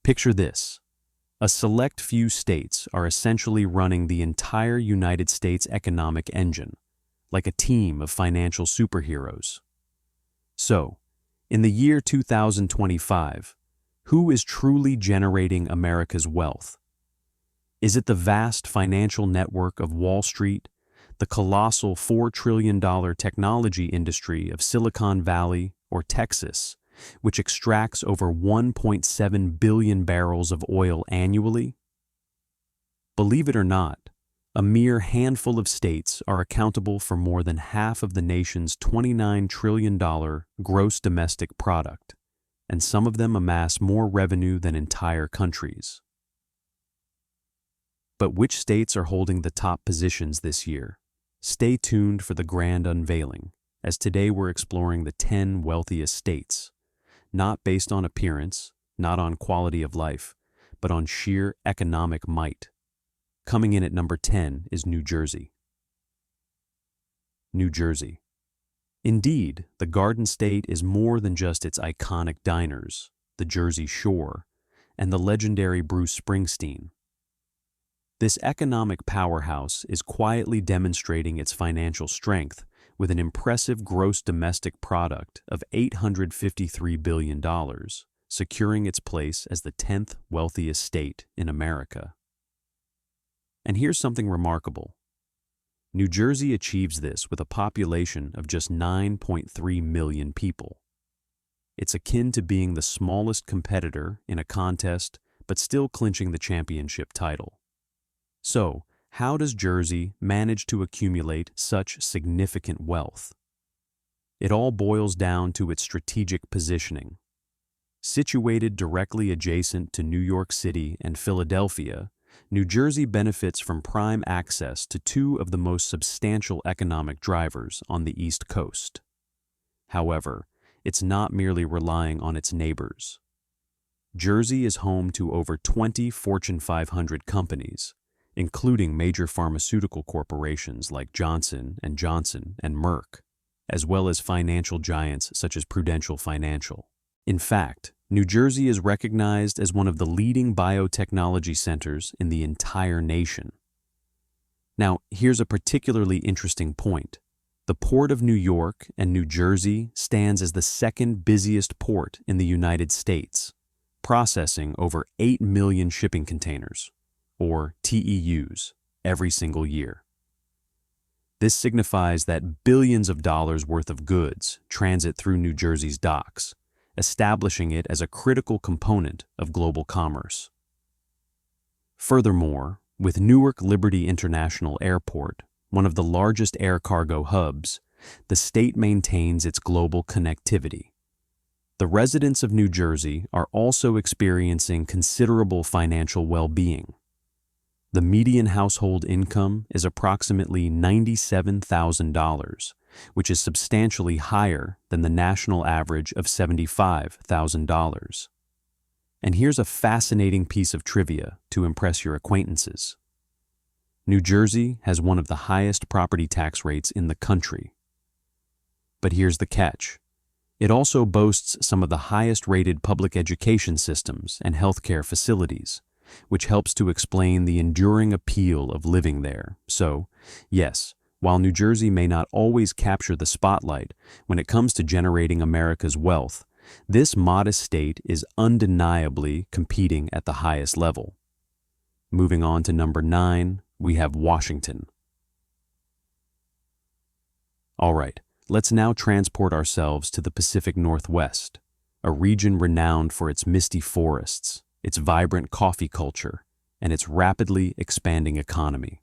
Picture this. A select few states are essentially running the entire United States economic engine, like a team of financial superheroes. So, in the year 2025, who is truly generating America's wealth? Is it the vast financial network of Wall Street, the colossal $4 trillion technology industry of Silicon Valley or Texas, which extracts over 1.7 billion barrels of oil annually? Believe it or not, a mere handful of states are accountable for more than half of the nation's $29 trillion gross domestic product, and some of them amass more revenue than entire countries. But which states are holding the top positions this year? Stay tuned for the grand unveiling, as today we're exploring the 10 wealthiest states, not based on appearance, not on quality of life, but on sheer economic might. Coming in at number 10 is New Jersey. New Jersey. Indeed, the Garden State is more than just its iconic diners, the Jersey Shore, and the legendary Bruce Springsteen. This economic powerhouse is quietly demonstrating its financial strength with an impressive gross domestic product of $853 billion, securing its place as the 10th wealthiest state in America. And here's something remarkable. New Jersey achieves this with a population of just 9.3 million people. It's akin to being the smallest competitor in a contest, but still clinching the championship title. So, how does Jersey manage to accumulate such significant wealth? It all boils down to its strategic positioning. Situated directly adjacent to New York City and Philadelphia, New Jersey benefits from prime access to two of the most substantial economic drivers on the East Coast. However, it's not merely relying on its neighbors. Jersey is home to over 20 Fortune 500 companies, including major pharmaceutical corporations like Johnson & Johnson and Merck, as well as financial giants such as Prudential Financial. In fact, New Jersey is recognized as one of the leading biotechnology centers in the entire nation. Now, here's a particularly interesting point. The Port of New York and New Jersey stands as the second busiest port in the United States, processing over 8 million shipping containers, or TEUs, every single year. This signifies that billions of dollars worth of goods transit through New Jersey's docks, establishing it as a critical component of global commerce. Furthermore, with Newark Liberty International Airport, one of the largest air cargo hubs, the state maintains its global connectivity. The residents of New Jersey are also experiencing considerable financial well-being. The median household income is approximately $97,000, which is substantially higher than the national average of $75,000. And here's a fascinating piece of trivia to impress your acquaintances. New Jersey has one of the highest property tax rates in the country. But here's the catch. It also boasts some of the highest-rated public education systems and healthcare facilities, which helps to explain the enduring appeal of living there. So, yes, while New Jersey may not always capture the spotlight when it comes to generating America's wealth, this modest state is undeniably competing at the highest level. Moving on to number 9, we have Washington. All right, let's now transport ourselves to the Pacific Northwest, a region renowned for its misty forests, its vibrant coffee culture, and its rapidly expanding economy.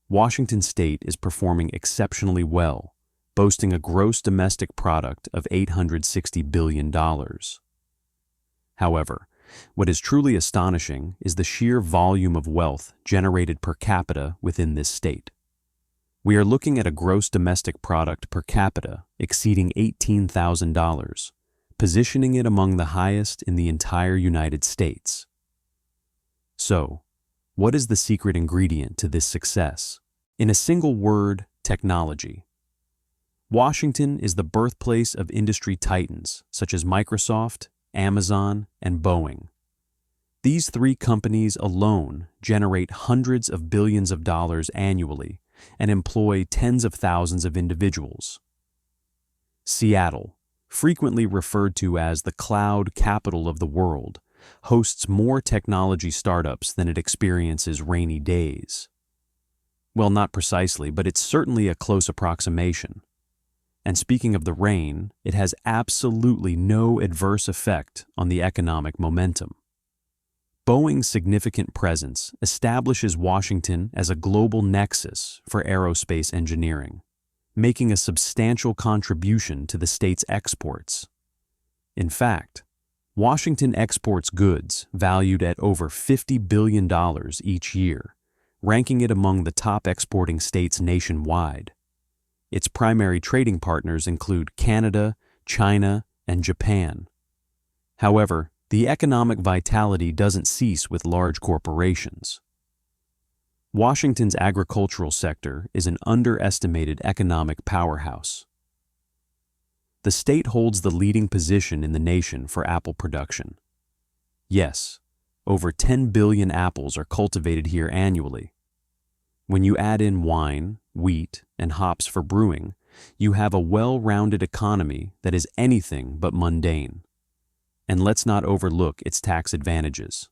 Washington State is performing exceptionally well, boasting a gross domestic product of $860 billion. However, what is truly astonishing is the sheer volume of wealth generated per capita within this state. We are looking at a gross domestic product per capita exceeding $18,000, positioning it among the highest in the entire United States. So, what is the secret ingredient to this success? In a single word, technology. Washington is the birthplace of industry titans such as Microsoft, Amazon, and Boeing, These three companies alone generate hundreds of billions of dollars annually and employ tens of thousands of individuals. Seattle, frequently referred to as the cloud capital of the world, hosts more technology startups than it experiences rainy days. Well, not precisely, but it's certainly a close approximation. And speaking of the rain, it has absolutely no adverse effect on the economic momentum. Boeing's significant presence establishes Washington as a global nexus for aerospace engineering, making a substantial contribution to the state's exports. In fact, Washington exports goods valued at over $50 billion each year, ranking it among the top exporting states nationwide. Its primary trading partners include Canada, China, and Japan. However, the economic vitality doesn't cease with large corporations. Washington's agricultural sector is an underestimated economic powerhouse. The state holds the leading position in the nation for apple production. Yes, over 10 billion apples are cultivated here annually. When you add in wine, wheat, and hops for brewing, you have a well-rounded economy that is anything but mundane. And let's not overlook its tax advantages.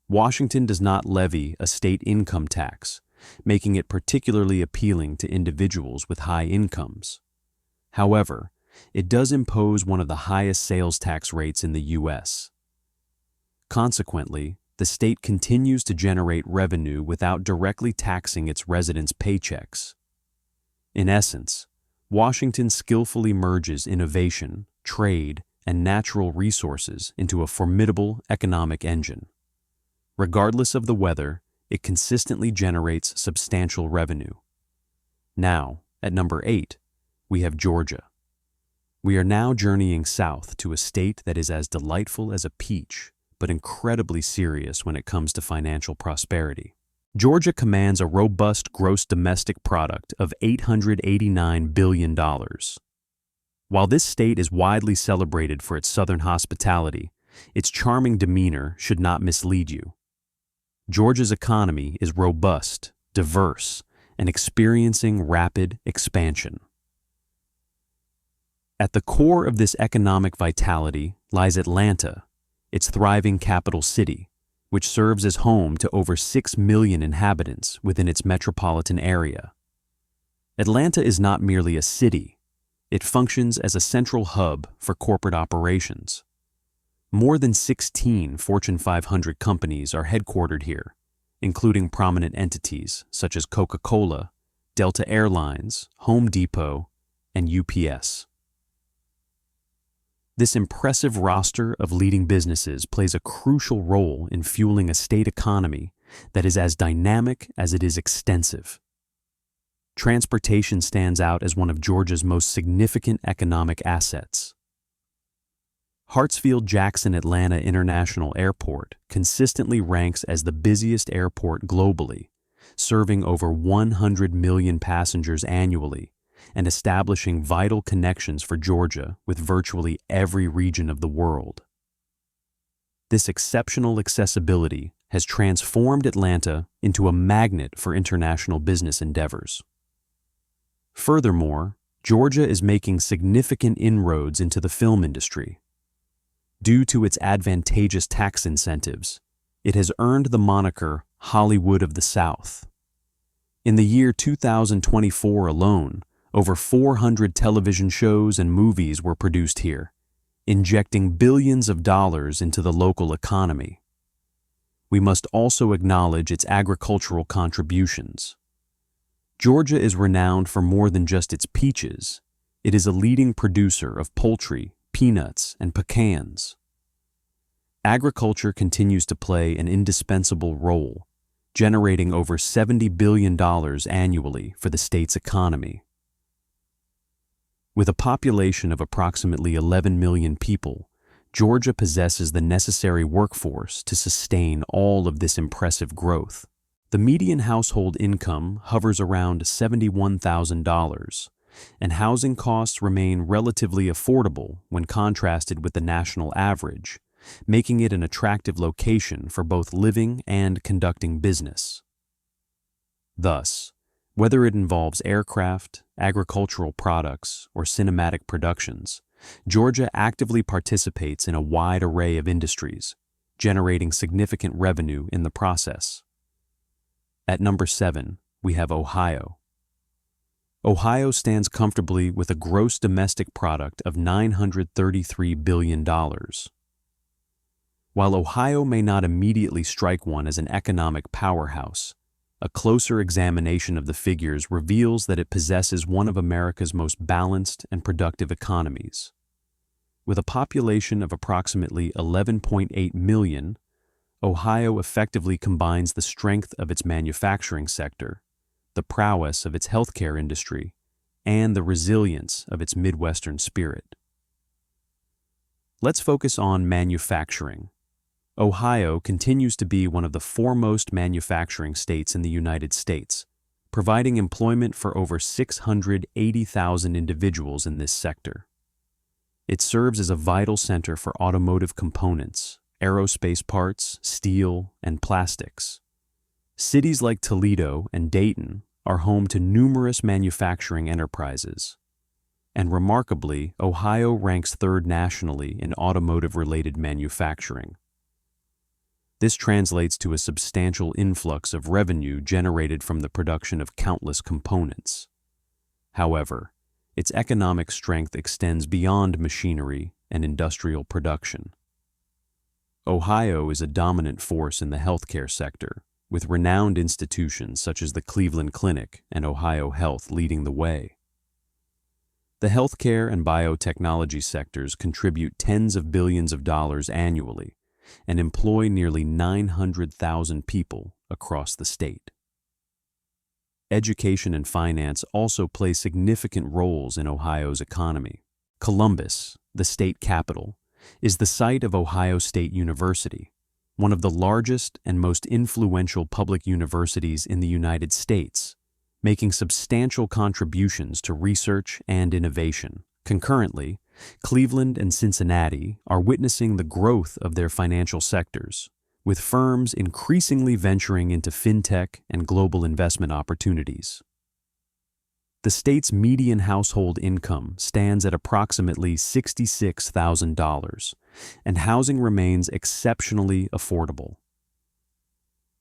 Washington does not levy a state income tax, making it particularly appealing to individuals with high incomes. However, it does impose one of the highest sales tax rates in the U.S. Consequently, the state continues to generate revenue without directly taxing its residents' paychecks. In essence, Washington skillfully merges innovation, trade, and natural resources into a formidable economic engine. Regardless of the weather, it consistently generates substantial revenue. Now, at number 8, we have Georgia. We are now journeying south to a state that is as delightful as a peach, but incredibly serious when it comes to financial prosperity. Georgia commands a robust gross domestic product of $889 billion. While this state is widely celebrated for its southern hospitality, its charming demeanor should not mislead you. Georgia's economy is robust, diverse, and experiencing rapid expansion. At the core of this economic vitality lies Atlanta, its thriving capital city, which serves as home to over 6 million inhabitants within its metropolitan area. Atlanta is not merely a city. It functions as a central hub for corporate operations. More than 16 Fortune 500 companies are headquartered here, including prominent entities such as Coca-Cola, Delta Airlines, Home Depot, and UPS. This impressive roster of leading businesses plays a crucial role in fueling a state economy that is as dynamic as it is extensive. Transportation stands out as one of Georgia's most significant economic assets. Hartsfield-Jackson Atlanta International Airport consistently ranks as the busiest airport globally, serving over 100 million passengers annually and establishing vital connections for Georgia with virtually every region of the world. This exceptional accessibility has transformed Atlanta into a magnet for international business endeavors. Furthermore, Georgia is making significant inroads into the film industry. Due to its advantageous tax incentives, it has earned the moniker Hollywood of the South. In the year 2024 alone, over 400 television shows and movies were produced here, injecting billions of dollars into the local economy. We must also acknowledge its agricultural contributions. Georgia is renowned for more than just its peaches. It is a leading producer of poultry, peanuts, and pecans. Agriculture continues to play an indispensable role, generating over $70 billion annually for the state's economy. With a population of approximately 11 million people, Georgia possesses the necessary workforce to sustain all of this impressive growth. The median household income hovers around $71,000, and housing costs remain relatively affordable when contrasted with the national average, making it an attractive location for both living and conducting business. Thus, whether it involves aircraft, agricultural products, or cinematic productions, Georgia actively participates in a wide array of industries, generating significant revenue in the process. At number 7, we have Ohio. Ohio stands comfortably with a gross domestic product of $933 billion. While Ohio may not immediately strike one as an economic powerhouse, a closer examination of the figures reveals that it possesses one of America's most balanced and productive economies. With a population of approximately 11.8 million, Ohio effectively combines the strength of its manufacturing sector, the prowess of its healthcare industry, and the resilience of its Midwestern spirit. Let's focus on manufacturing. Ohio continues to be one of the foremost manufacturing states in the United States, providing employment for over 680,000 individuals in this sector. It serves as a vital center for automotive components, aerospace parts, steel, and plastics. Cities like Toledo and Dayton are home to numerous manufacturing enterprises. And remarkably, Ohio ranks third nationally in automotive-related manufacturing. This translates to a substantial influx of revenue generated from the production of countless components. However, its economic strength extends beyond machinery and industrial production. Ohio is a dominant force in the healthcare sector, with renowned institutions such as the Cleveland Clinic and Ohio Health leading the way. The healthcare and biotechnology sectors contribute tens of billions of dollars annually and employ nearly 900,000 people across the state. Education and finance also play significant roles in Ohio's economy. Columbus, the state capital, is the site of Ohio State University, one of the largest and most influential public universities in the United States, making substantial contributions to research and innovation. Concurrently, Cleveland and Cincinnati are witnessing the growth of their financial sectors, with firms increasingly venturing into fintech and global investment opportunities. The state's median household income stands at approximately $66,000, and housing remains exceptionally affordable.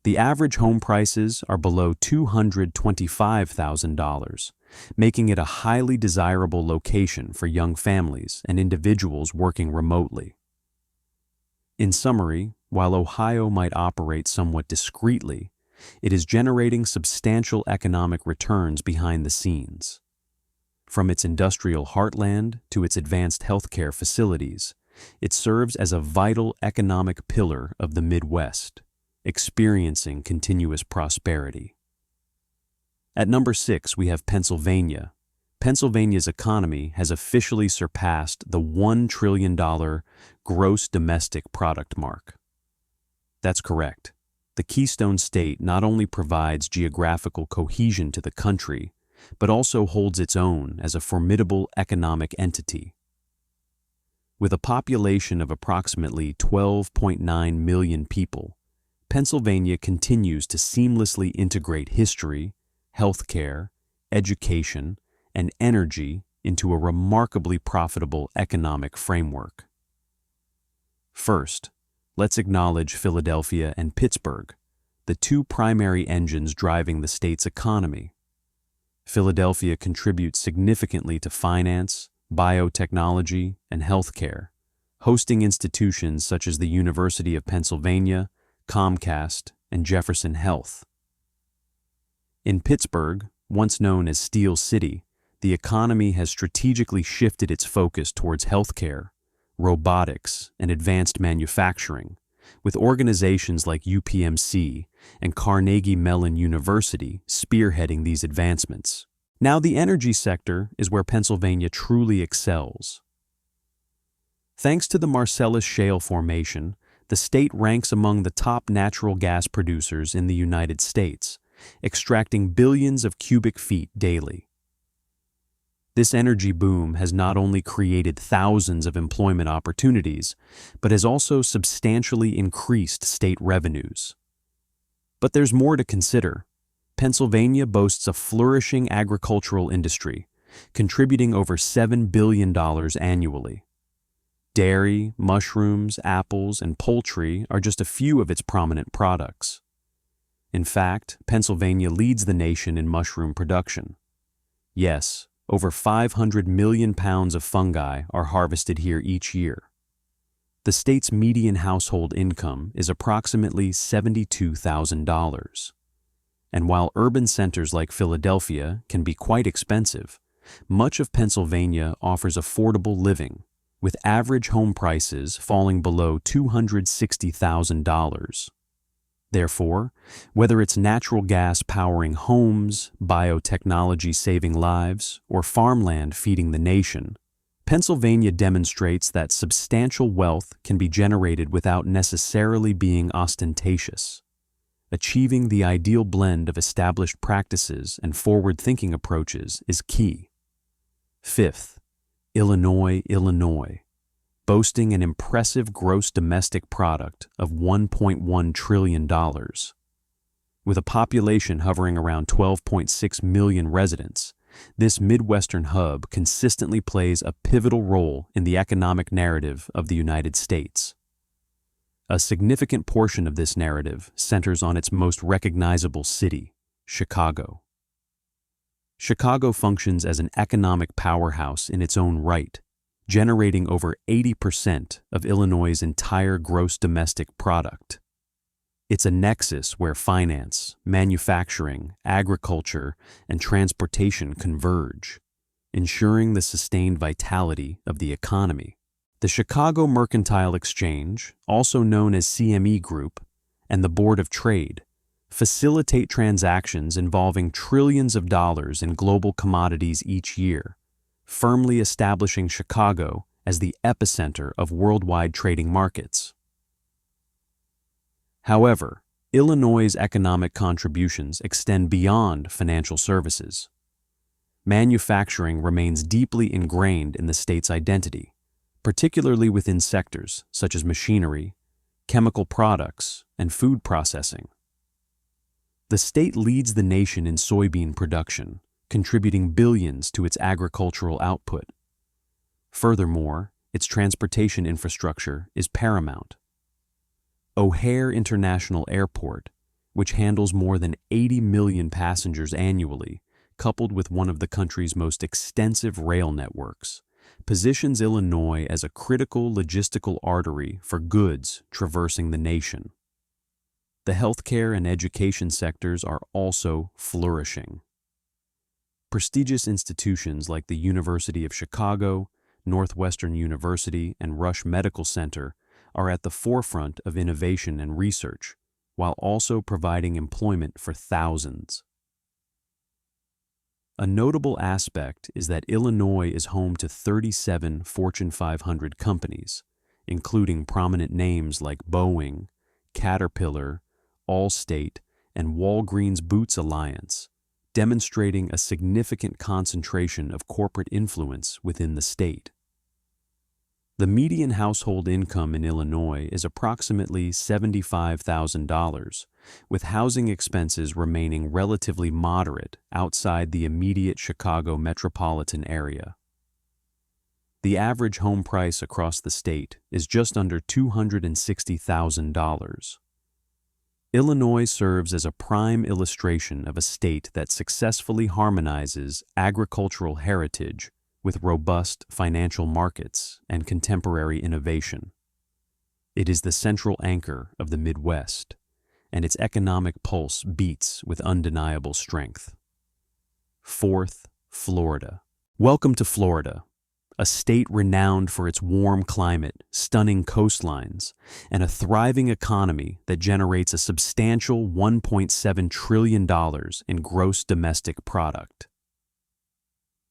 The average home prices are below $225,000, making it a highly desirable location for young families and individuals working remotely. In summary, while Ohio might operate somewhat discreetly, it is generating substantial economic returns behind the scenes. From its industrial heartland to its advanced healthcare facilities, it serves as a vital economic pillar of the Midwest, experiencing continuous prosperity. At number 6, we have Pennsylvania. Pennsylvania's economy has officially surpassed the $1 trillion gross domestic product mark. That's correct. The Keystone State not only provides geographical cohesion to the country, but also holds its own as a formidable economic entity. With a population of approximately 12.9 million people, Pennsylvania continues to seamlessly integrate history, healthcare, education, and energy into a remarkably profitable economic framework. First, let's acknowledge Philadelphia and Pittsburgh, the two primary engines driving the state's economy. Philadelphia contributes significantly to finance, biotechnology, and healthcare, hosting institutions such as the University of Pennsylvania, Comcast, and Jefferson Health. In Pittsburgh, once known as Steel City, the economy has strategically shifted its focus towards healthcare, robotics, and advanced manufacturing, with organizations like UPMC and Carnegie Mellon University spearheading these advancements. Now, the energy sector is where Pennsylvania truly excels. Thanks to the Marcellus Shale formation, the state ranks among the top natural gas producers in the United States, extracting billions of cubic feet daily. This energy boom has not only created thousands of employment opportunities, but has also substantially increased state revenues. But there's more to consider. Pennsylvania boasts a flourishing agricultural industry, contributing over $7 billion annually. Dairy, mushrooms, apples, and poultry are just a few of its prominent products. In fact, Pennsylvania leads the nation in mushroom production. Yes, over 500 million pounds of fungi are harvested here each year. The state's median household income is approximately $72,000. And while urban centers like Philadelphia can be quite expensive, much of Pennsylvania offers affordable living, with average home prices falling below $260,000. Therefore, whether it's natural gas powering homes, biotechnology saving lives, or farmland feeding the nation, Pennsylvania demonstrates that substantial wealth can be generated without necessarily being ostentatious. Achieving the ideal blend of established practices and forward-thinking approaches is key. Fifth, Illinois. Boasting an impressive gross domestic product of $1.1 trillion. With a population hovering around 12.6 million residents, this Midwestern hub consistently plays a pivotal role in the economic narrative of the United States. A significant portion of this narrative centers on its most recognizable city, Chicago. Chicago functions as an economic powerhouse in its own right, generating over 80% of Illinois' entire gross domestic product. It's a nexus where finance, manufacturing, agriculture, and transportation converge, ensuring the sustained vitality of the economy. The Chicago Mercantile Exchange, also known as CME Group, and the Board of Trade facilitate transactions involving trillions of dollars in global commodities each year, firmly establishing Chicago as the epicenter of worldwide trading markets. However, Illinois' economic contributions extend beyond financial services. Manufacturing remains deeply ingrained in the state's identity, particularly within sectors such as machinery, chemical products, and food processing. The state leads the nation in soybean production, contributing billions to its agricultural output. Furthermore, its transportation infrastructure is paramount. O'Hare International Airport, which handles more than 80 million passengers annually, coupled with one of the country's most extensive rail networks, positions Illinois as a critical logistical artery for goods traversing the nation. The healthcare and education sectors are also flourishing. Prestigious institutions like the University of Chicago, Northwestern University, and Rush Medical Center are at the forefront of innovation and research, while also providing employment for thousands. A notable aspect is that Illinois is home to 37 Fortune 500 companies, including prominent names like Boeing, Caterpillar, Allstate, and Walgreens Boots Alliance, demonstrating a significant concentration of corporate influence within the state. The median household income in Illinois is approximately $75,000, with housing expenses remaining relatively moderate outside the immediate Chicago metropolitan area. The average home price across the state is just under $260,000. Illinois serves as a prime illustration of a state that successfully harmonizes agricultural heritage with robust financial markets and contemporary innovation. It is the central anchor of the Midwest, and its economic pulse beats with undeniable strength. Fourth, Florida. Welcome to Florida, a state renowned for its warm climate, stunning coastlines, and a thriving economy that generates a substantial $1.7 trillion in gross domestic product.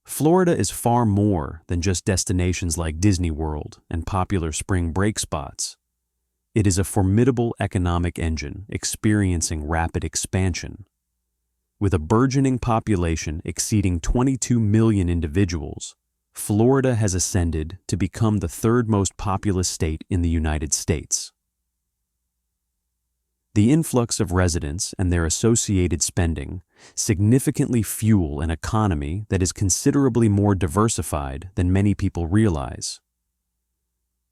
Florida is far more than just destinations like Disney World and popular spring break spots. It is a formidable economic engine experiencing rapid expansion. With a burgeoning population exceeding 22 million individuals, Florida has ascended to become the third most populous state in the United States. The influx of residents and their associated spending significantly fuel an economy that is considerably more diversified than many people realize.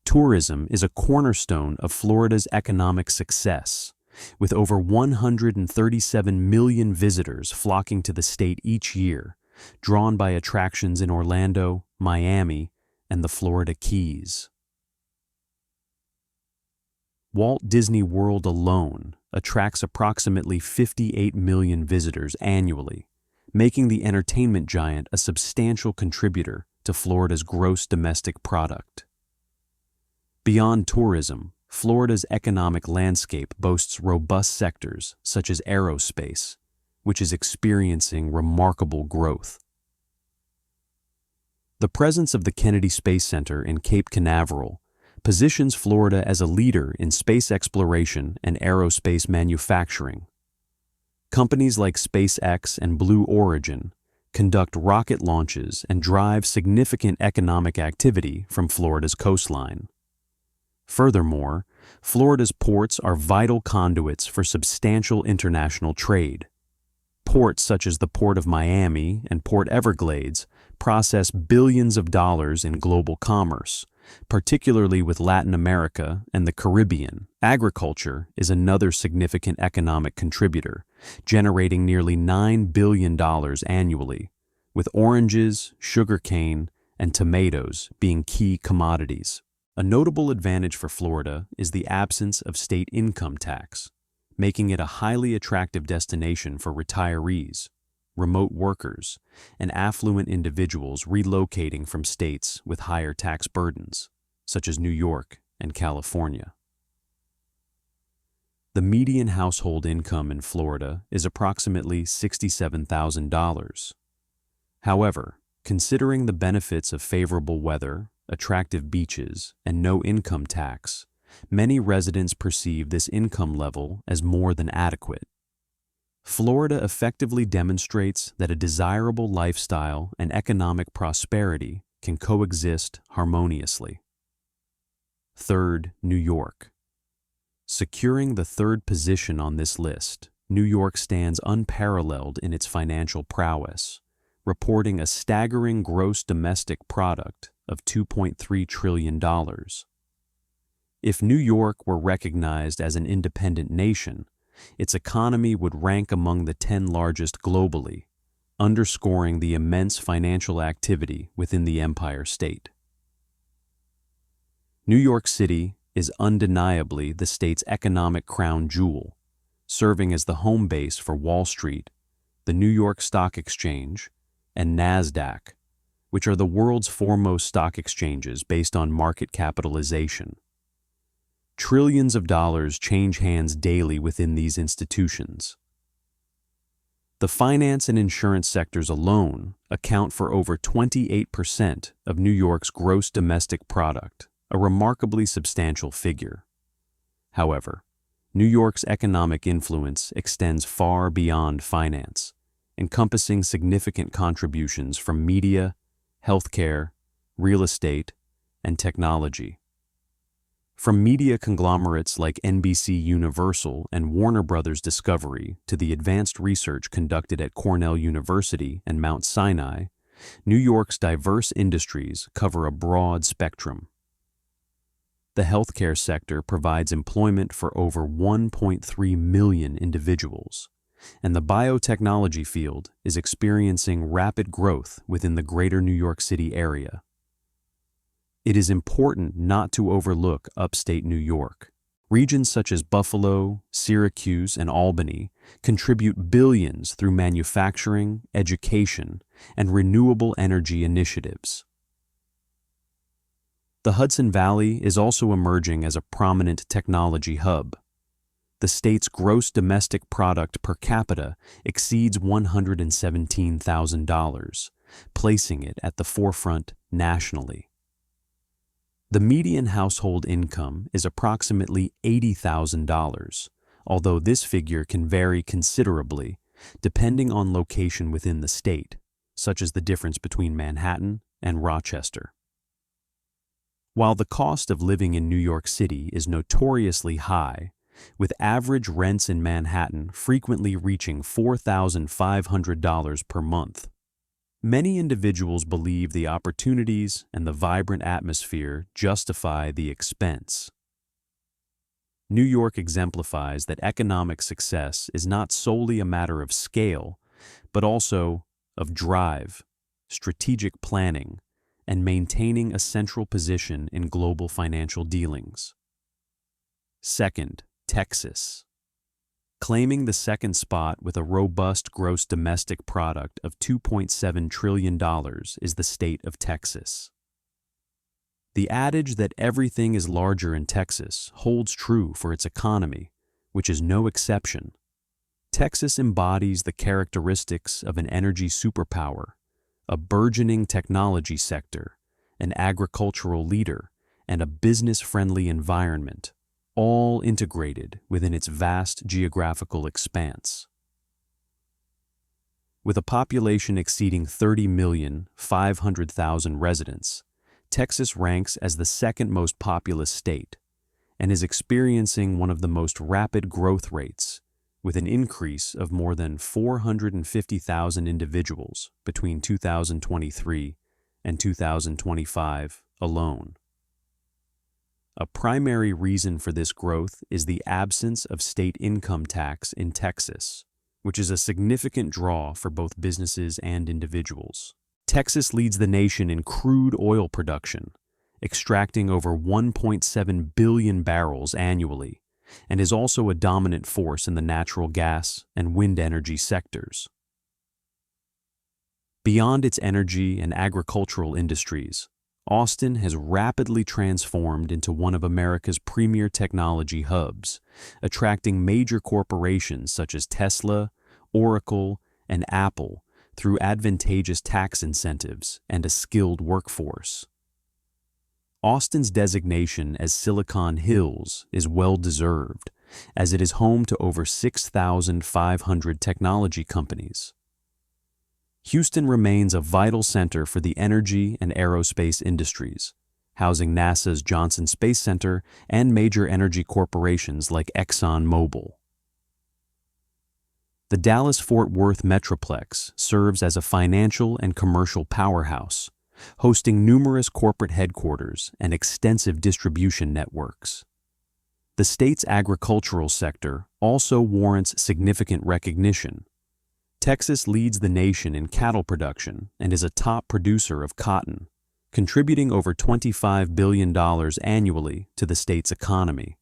Tourism is a cornerstone of Florida's economic success, with over 137 million visitors flocking to the state each year, drawn by attractions in Orlando, Miami, and the Florida Keys. Walt Disney World alone attracts approximately 58 million visitors annually, making the entertainment giant a substantial contributor to Florida's gross domestic product. Beyond tourism, Florida's economic landscape boasts robust sectors such as aerospace, which is experiencing remarkable growth. The presence of the Kennedy Space Center in Cape Canaveral positions Florida as a leader in space exploration and aerospace manufacturing. Companies like SpaceX and Blue Origin conduct rocket launches and drive significant economic activity from Florida's coastline. Furthermore, Florida's ports are vital conduits for substantial international trade. Ports such as the Port of Miami and Port Everglades process billions of dollars in global commerce, particularly with Latin America and the Caribbean. Agriculture is another significant economic contributor, generating nearly $9 billion annually, with oranges, sugarcane, and tomatoes being key commodities. A notable advantage for Florida is the absence of state income tax, making it a highly attractive destination for retirees, remote workers, and affluent individuals relocating from states with higher tax burdens, such as New York and California. The median household income in Florida is approximately $67,000. However, considering the benefits of favorable weather, attractive beaches, and no income tax, many residents perceive this income level as more than adequate. Florida effectively demonstrates that a desirable lifestyle and economic prosperity can coexist harmoniously. Third, New York. Securing the third position on this list, New York stands unparalleled in its financial prowess, reporting a staggering gross domestic product of $2.3 trillion. If New York were recognized as an independent nation, its economy would rank among the 10 largest globally, underscoring the immense financial activity within the Empire State. New York City is undeniably the state's economic crown jewel, serving as the home base for Wall Street, the New York Stock Exchange, and NASDAQ, which are the world's foremost stock exchanges based on market capitalization. Trillions of dollars change hands daily within these institutions. The finance and insurance sectors alone account for over 28% of New York's gross domestic product, a remarkably substantial figure. However, New York's economic influence extends far beyond finance, encompassing significant contributions from media, healthcare, real estate, and technology. From media conglomerates like NBC Universal and Warner Brothers Discovery to the advanced research conducted at Cornell University and Mount Sinai, New York's diverse industries cover a broad spectrum. The healthcare sector provides employment for over 1.3 million individuals, and the biotechnology field is experiencing rapid growth within the greater New York City area. It is important not to overlook upstate New York. Regions such as Buffalo, Syracuse, and Albany contribute billions through manufacturing, education, and renewable energy initiatives. The Hudson Valley is also emerging as a prominent technology hub. The state's gross domestic product per capita exceeds $117,000, placing it at the forefront nationally. The median household income is approximately $80,000, although this figure can vary considerably depending on location within the state, such as the difference between Manhattan and Rochester. While the cost of living in New York City is notoriously high, with average rents in Manhattan frequently reaching $4,500 per month, many individuals believe the opportunities and the vibrant atmosphere justify the expense. New York exemplifies that economic success is not solely a matter of scale, but also of drive, strategic planning, and maintaining a central position in global financial dealings. Second, Texas. Claiming the second spot with a robust gross domestic product of $2.7 trillion is the state of Texas. The adage that everything is larger in Texas holds true for its economy, which is no exception. Texas embodies the characteristics of an energy superpower, a burgeoning technology sector, an agricultural leader, and a business-friendly environment, all integrated within its vast geographical expanse. With a population exceeding 30,500,000 residents, Texas ranks as the second most populous state and is experiencing one of the most rapid growth rates, with an increase of more than 450,000 individuals between 2023 and 2025 alone. A primary reason for this growth is the absence of state income tax in Texas, which is a significant draw for both businesses and individuals. Texas leads the nation in crude oil production, extracting over 1.7 billion barrels annually, and is also a dominant force in the natural gas and wind energy sectors. Beyond its energy and agricultural industries, Austin has rapidly transformed into one of America's premier technology hubs, attracting major corporations such as Tesla, Oracle, and Apple through advantageous tax incentives and a skilled workforce. Austin's designation as Silicon Hills is well-deserved, as it is home to over 6,500 technology companies. Houston remains a vital center for the energy and aerospace industries, housing NASA's Johnson Space Center and major energy corporations like ExxonMobil. The Dallas-Fort Worth Metroplex serves as a financial and commercial powerhouse, hosting numerous corporate headquarters and extensive distribution networks. The state's agricultural sector also warrants significant recognition. Texas leads the nation in cattle production and is a top producer of cotton, contributing over $25 billion annually to the state's economy.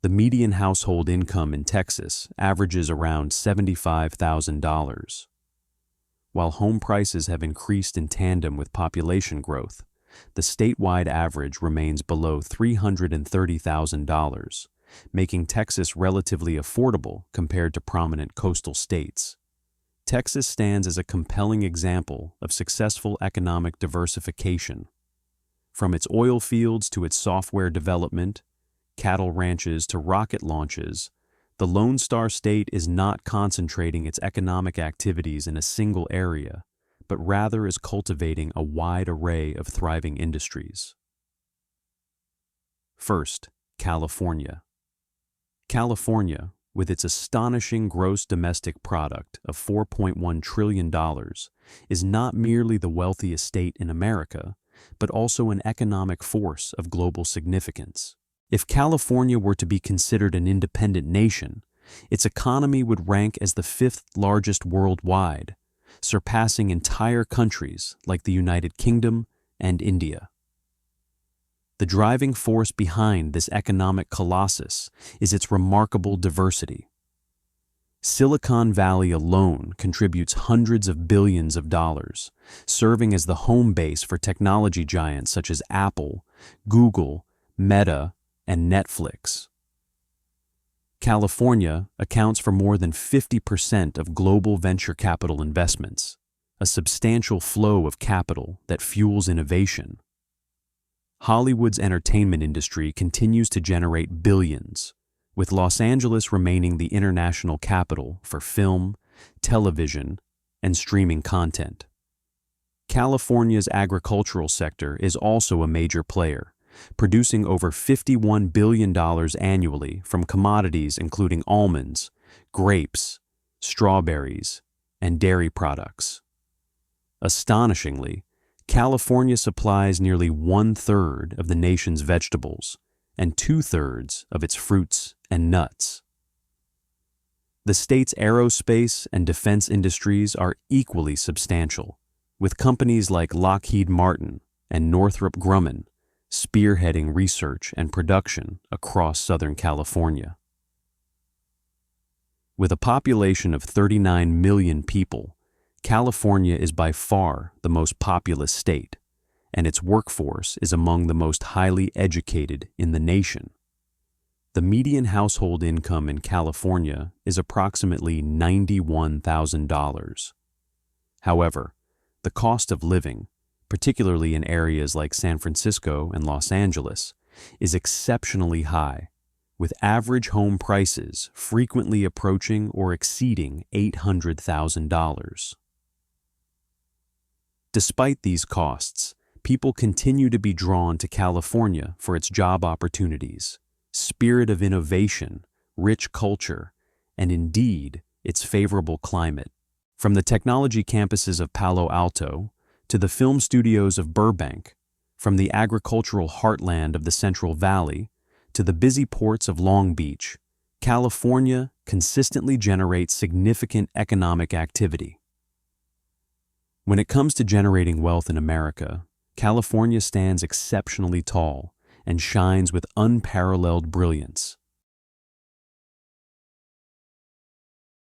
The median household income in Texas averages around $75,000. While home prices have increased in tandem with population growth, the statewide average remains below $330,000, making Texas relatively affordable compared to prominent coastal states. Texas stands as a compelling example of successful economic diversification. From its oil fields to its software development, cattle ranches to rocket launches, the Lone Star State is not concentrating its economic activities in a single area, but rather is cultivating a wide array of thriving industries. First, California. California, with its astonishing gross domestic product of $4.1 trillion, is not merely the wealthiest state in America, but also an economic force of global significance. If California were to be considered an independent nation, its economy would rank as the fifth largest worldwide, surpassing entire countries like the United Kingdom and India. The driving force behind this economic colossus is its remarkable diversity. Silicon Valley alone contributes hundreds of billions of dollars, serving as the home base for technology giants such as Apple, Google, Meta, and Netflix. California accounts for more than 50% of global venture capital investments, a substantial flow of capital that fuels innovation. Hollywood's entertainment industry continues to generate billions, with Los Angeles remaining the international capital for film, television, and streaming content. California's agricultural sector is also a major player, producing over $51 billion annually from commodities including almonds, grapes, strawberries, and dairy products. Astonishingly, California supplies nearly 1/3 of the nation's vegetables and 2/3 of its fruits and nuts. The state's aerospace and defense industries are equally substantial, with companies like Lockheed Martin and Northrop Grumman spearheading research and production across Southern California. With a population of 39 million people, California is by far the most populous state, and its workforce is among the most highly educated in the nation. The median household income in California is approximately $91,000. However, the cost of living, particularly in areas like San Francisco and Los Angeles, is exceptionally high, with average home prices frequently approaching or exceeding $800,000. Despite these costs, people continue to be drawn to California for its job opportunities, spirit of innovation, rich culture, and indeed, its favorable climate. From the technology campuses of Palo Alto to the film studios of Burbank, from the agricultural heartland of the Central Valley to the busy ports of Long Beach, California consistently generates significant economic activity. When it comes to generating wealth in America, California stands exceptionally tall and shines with unparalleled brilliance.